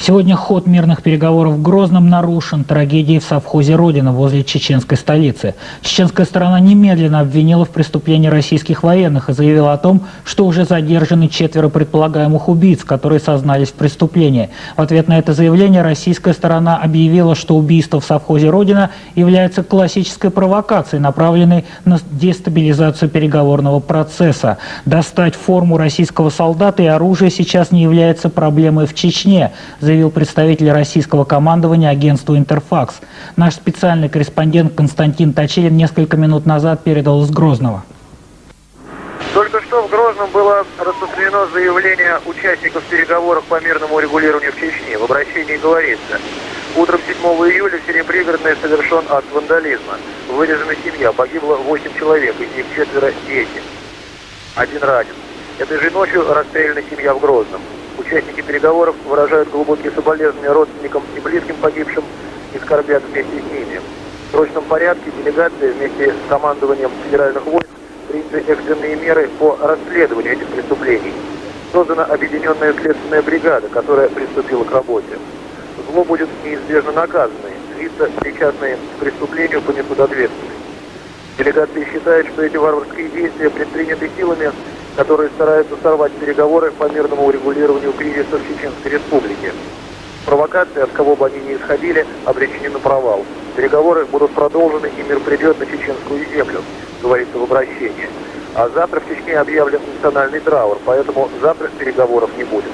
Сегодня ход мирных переговоров в Грозном нарушен трагедией в совхозе «Родина» возле чеченской столицы. Чеченская сторона немедленно обвинила в преступлении российских военных и заявила о том, что уже задержаны 4 предполагаемых убийц, которые сознались в преступлении. В ответ на это заявление российская сторона объявила, что убийство в совхозе «Родина» является классической провокацией, направленной на дестабилизацию переговорного процесса. Достать форму российского солдата и оружие сейчас не является проблемой в Чечне, заявил представитель российского командования агентству «Интерфакс». Наш специальный корреспондент Константин Точилин несколько минут назад передал из Грозного. Только что в Грозном было распространено заявление участников переговоров по мирному урегулированию в Чечне. В обращении говорится: утром 7 июля в селе Пригородное совершен акт вандализма. Вырезана семья, погибло 8 человек, из них 4 дети. 1 ранен. Этой же ночью расстреляна семья в Грозном. Участники переговоров выражают глубокие соболезнования родственникам и близким погибшим и скорбят вместе с ними. В срочном порядке делегация вместе с командованием федеральных войск приняты экстренные меры по расследованию этих преступлений. Создана объединенная следственная бригада, которая приступила к работе. Зло будет неизбежно наказано. Лица, причастные к преступлению, понесут ответственность. Делегация считает, что эти варварские действия предприняты силами, которые стараются сорвать переговоры по мирному урегулированию кризиса в Чеченской Республике. Провокации, от кого бы они ни исходили, обречены на провал. Переговоры будут продолжены, и мир придет на чеченскую землю, говорится в обращении. А завтра в Чечне объявлен национальный траур, поэтому завтра переговоров не будет.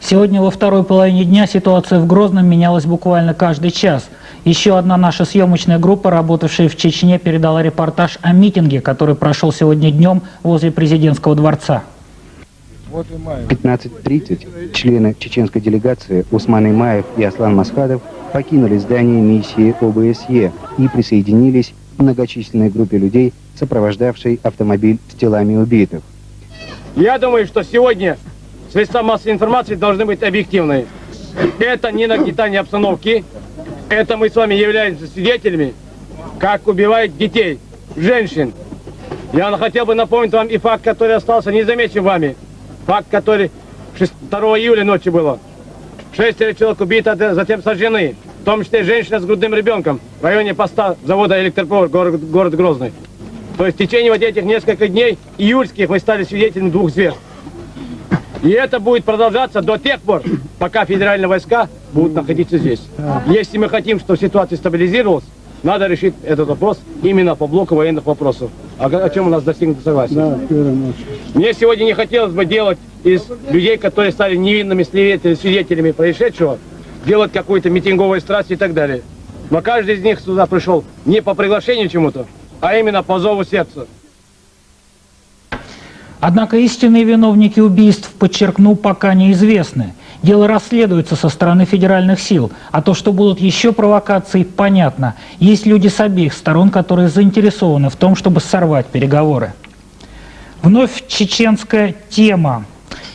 Сегодня во второй половине дня ситуация в Грозном менялась буквально каждый час. Еще одна наша съемочная группа, работавшая в Чечне, передала репортаж о митинге, который прошел сегодня днем возле президентского дворца. В 15:30 члены чеченской делегации Усман Имаев и Аслан Масхадов покинули здание миссии ОБСЕ и присоединились к многочисленной группе людей, сопровождавшей автомобиль с телами убитых. Я думаю, что сегодня средства массовой информации должны быть объективны. Это не нагнетание обстановки. Это мы с вами являемся свидетелями, как убивают детей, женщин. Я хотел бы напомнить вам и факт, который остался незамечен вами. Факт, который 2 июля ночью было. 6 человек убито, затем сожжены. В том числе женщина с грудным ребенком в районе поста завода «Электропровод», город Грозный. То есть в течение вот этих нескольких дней июльских мы стали свидетелями 2 зверств. И это будет продолжаться до тех пор, пока федеральные войска будут находиться здесь. Если мы хотим, чтобы ситуация стабилизировалась, надо решить этот вопрос именно по блоку военных вопросов. О чем у нас достигнуто согласие. Да, мне сегодня не хотелось бы делать из людей, которые стали невинными свидетелями происшедшего, делать какую-то митинговую страсть и так далее. Но каждый из них сюда пришел не по приглашению чему-то, а именно по зову сердца. Однако истинные виновники убийств, подчеркну, пока неизвестны. Дело расследуется со стороны федеральных сил, а то, что будут еще провокации, понятно. Есть люди с обеих сторон, которые заинтересованы в том, чтобы сорвать переговоры. Вновь чеченская тема.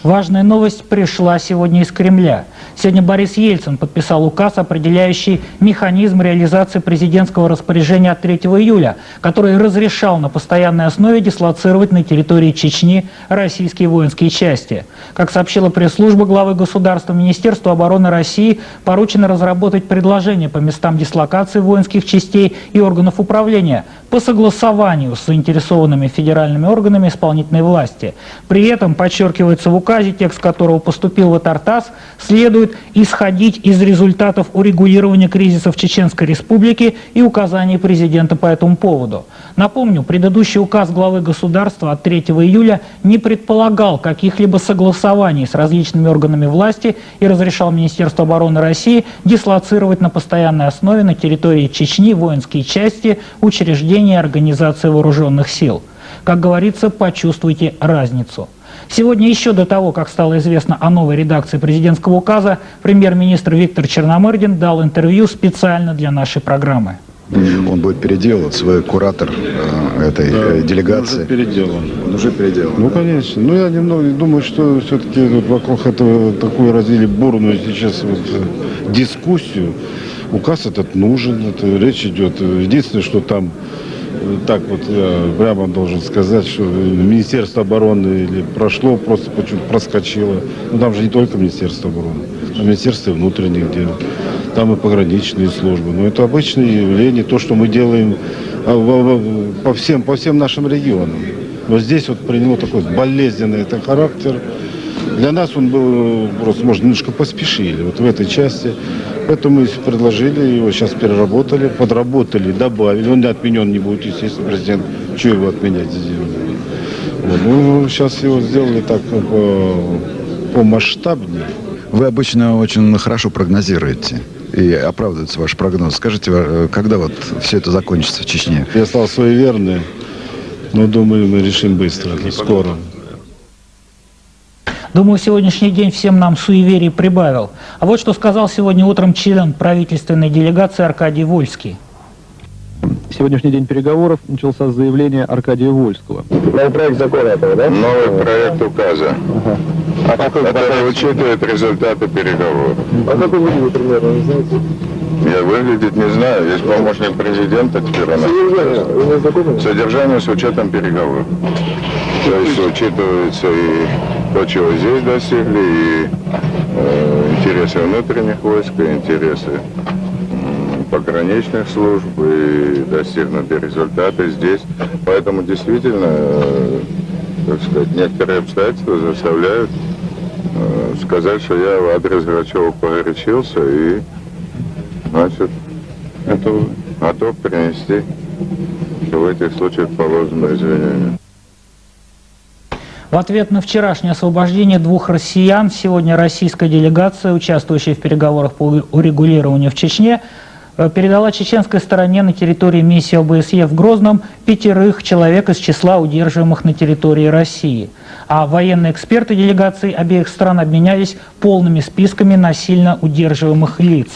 Важная новость пришла сегодня из Кремля. Сегодня Борис Ельцин подписал указ, определяющий механизм реализации президентского распоряжения от 3 июля, который разрешал на постоянной основе дислоцировать на территории Чечни российские воинские части. Как сообщила пресс-служба главы государства, Министерству обороны России поручено разработать предложения по местам дислокации воинских частей и органов управления по согласованию с заинтересованными федеральными органами исполнительной власти. При этом, подчеркивается в указе, текст которого поступил в ТАРТАСС, следует исходить из результатов урегулирования кризиса в Чеченской Республике и указаний президента по этому поводу. Напомню, предыдущий указ главы государства от 3 июля не предполагал каких-либо согласований с различными органами власти и разрешал Министерству обороны России дислоцировать на постоянной основе на территории Чечни воинские части, учреждения и организации вооруженных сил. Как говорится, почувствуйте разницу. Сегодня, еще до того, как стало известно о новой редакции президентского указа, премьер-министр Виктор Черномырдин дал интервью специально для нашей программы. Он будет переделан, свой куратор этой делегации. Он уже переделан. Ну, конечно. Но я немного думаю, что все-таки вокруг этого такую развили бурную сейчас дискуссию. Указ этот нужен, это речь идет. Единственное, что там Так вот я прямо должен сказать, что Министерство обороны или прошло, просто почему-то проскочило. Ну там же не только Министерство обороны, а Министерство внутренних дел, там и пограничные службы. Но это обычное явление, то, что мы делаем по всем нашим регионам. Но здесь вот приняло такой болезненный характер. Для нас он был просто, может, немножко поспешили вот в этой части. Поэтому мы предложили, его сейчас переработали, подработали, добавили. Он не отменен не будет, естественно, президент. Чего его отменять? Вот. Ну, сейчас его сделали так помасштабнее. Вы обычно очень хорошо прогнозируете и оправдывается ваш прогноз. Скажите, когда вот все это закончится в Чечне? Я стал суеверный, но думаю, мы решим быстро, скоро. Думаю, сегодняшний день всем нам суеверий прибавил. А вот что сказал сегодня утром член правительственной делегации Аркадий Вольский. Сегодняшний день переговоров начался с заявления Аркадия Вольского. Новый проект закона этого, да? Новый проект указа. Который учитывает результаты переговоров. А как он выглядит примерно, не знаете? Я выглядит не знаю. Есть помощник президента теперь. Содержание с учетом переговоров. То есть учитывается и то, чего здесь достигли, и интересы внутренних войск, и интересы пограничных служб, и достигнуты результаты здесь. Поэтому действительно, так сказать, некоторые обстоятельства заставляют сказать, что я в адрес Грачева погорячился и, значит, это готов принести в этих случаях положенные извинения. В ответ на вчерашнее освобождение двух россиян, сегодня российская делегация, участвующая в переговорах по урегулированию в Чечне, передала чеченской стороне на территории миссии ОБСЕ в Грозном 5 человек из числа удерживаемых на территории России. А военные эксперты делегаций обеих стран обменялись полными списками насильно удерживаемых лиц.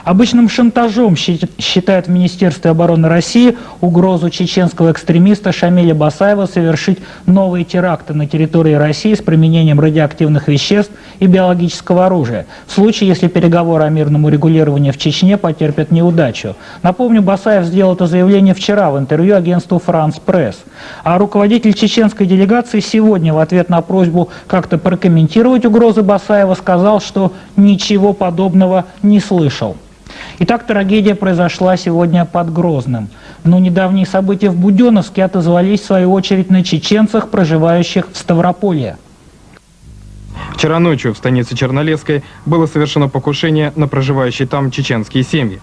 Обычным шантажом считают в Министерстве обороны России угрозу чеченского экстремиста Шамиля Басаева совершить новые теракты на территории России с применением радиоактивных веществ и биологического оружия, в случае, если переговоры о мирном урегулировании в Чечне потерпят неудачу. Напомню, Басаев сделал это заявление вчера в интервью агентству «Франс Пресс». А руководитель чеченской делегации сегодня в ответ на просьбу как-то прокомментировать угрозы Басаева сказал, что ничего подобного не слышал. Итак, трагедия произошла сегодня под Грозным. Но недавние события в Буденновске отозвались в свою очередь на чеченцах, проживающих в Ставрополье. Вчера ночью в станице Чернолесской было совершено покушение на проживающие там чеченские семьи.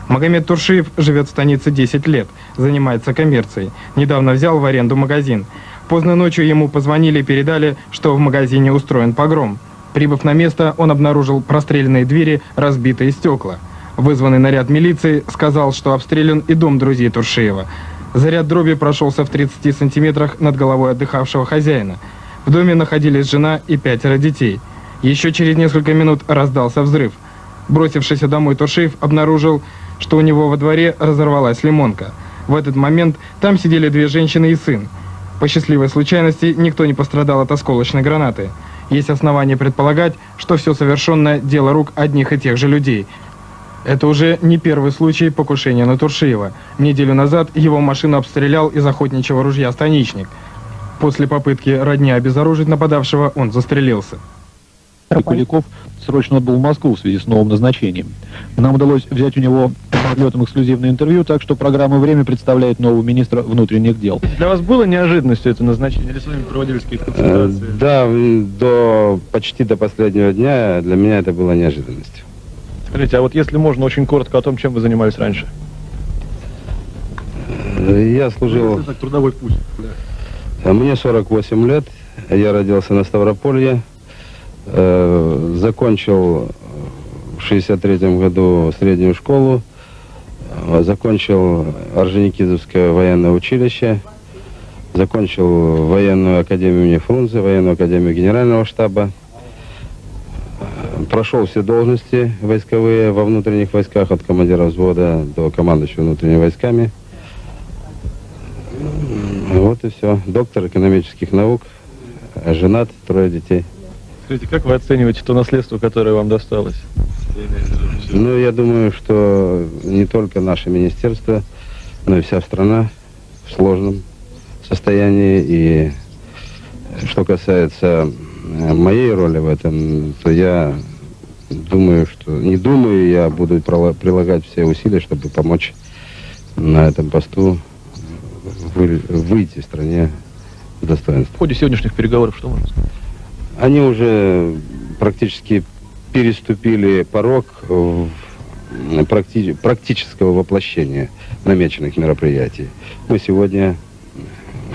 Магомед Туршиев живет в станице 10 лет, занимается коммерцией. Недавно взял в аренду магазин. Поздно ночью ему позвонили и передали, что в магазине устроен погром. Прибыв на место, он обнаружил простреленные двери, разбитые стекла. Вызванный наряд милиции сказал, что обстрелян и дом друзей Туршиева. Заряд дроби прошелся в 30 сантиметрах над головой отдыхавшего хозяина. В доме находились жена и 5 детей. Еще через несколько минут раздался взрыв. Бросившийся домой Туршиев обнаружил, что у него во дворе разорвалась лимонка. В этот момент там сидели 2 женщины и сын. По счастливой случайности никто не пострадал от осколочной гранаты. Есть основания предполагать, что все совершенное – дело рук одних и тех же людей. Это уже не первый случай покушения на Туршиева. Неделю назад его машину обстрелял из охотничьего ружья станичник. После попытки родни обезоружить нападавшего он застрелился. Куликов срочно отбыл в Москву в связи с новым назначением. Нам удалось взять у него подлетом эксклюзивное интервью, так что программа «Время» представляет нового министра внутренних дел. Для вас было неожиданностью это назначение? Или с вами проводились какие-то консультации? Да, почти до последнего дня для меня это было неожиданностью. Скажите, а вот если можно, очень коротко о том, чем вы занимались раньше? Я служил... Это трудовой путь. Да. Мне 48 лет, я родился на Ставрополье, закончил в 63 году среднюю школу, закончил Орджоникидзевское военное училище, закончил военную академию имени Фрунзе, военную академию генерального штаба. Прошел все должности войсковые во внутренних войсках, от командира взвода до командующего внутренними войсками. Вот и все. Доктор экономических наук, женат, 3 детей. Скажите, как вы оцениваете то наследство, которое вам досталось? Ну, я думаю, что не только наше министерство но и вся страна в сложном состоянии. И что касается моей роли в этом, то я думаю, я буду прилагать все усилия, чтобы помочь на этом посту выйти стране с достоинством. В ходе сегодняшних переговоров что можно сказать? Они уже практически переступили порог практического воплощения намеченных мероприятий. Мы сегодня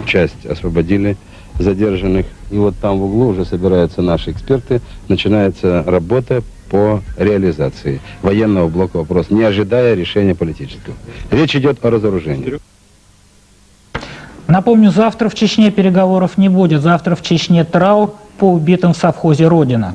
часть освободили задержанных, и вот там в углу уже собираются наши эксперты, начинается работа по реализации военного блока вопроса, не ожидая решения политического. Речь идет о разоружении. Напомню, завтра в Чечне переговоров не будет. Завтра в Чечне траур по убитым в совхозе «Родина».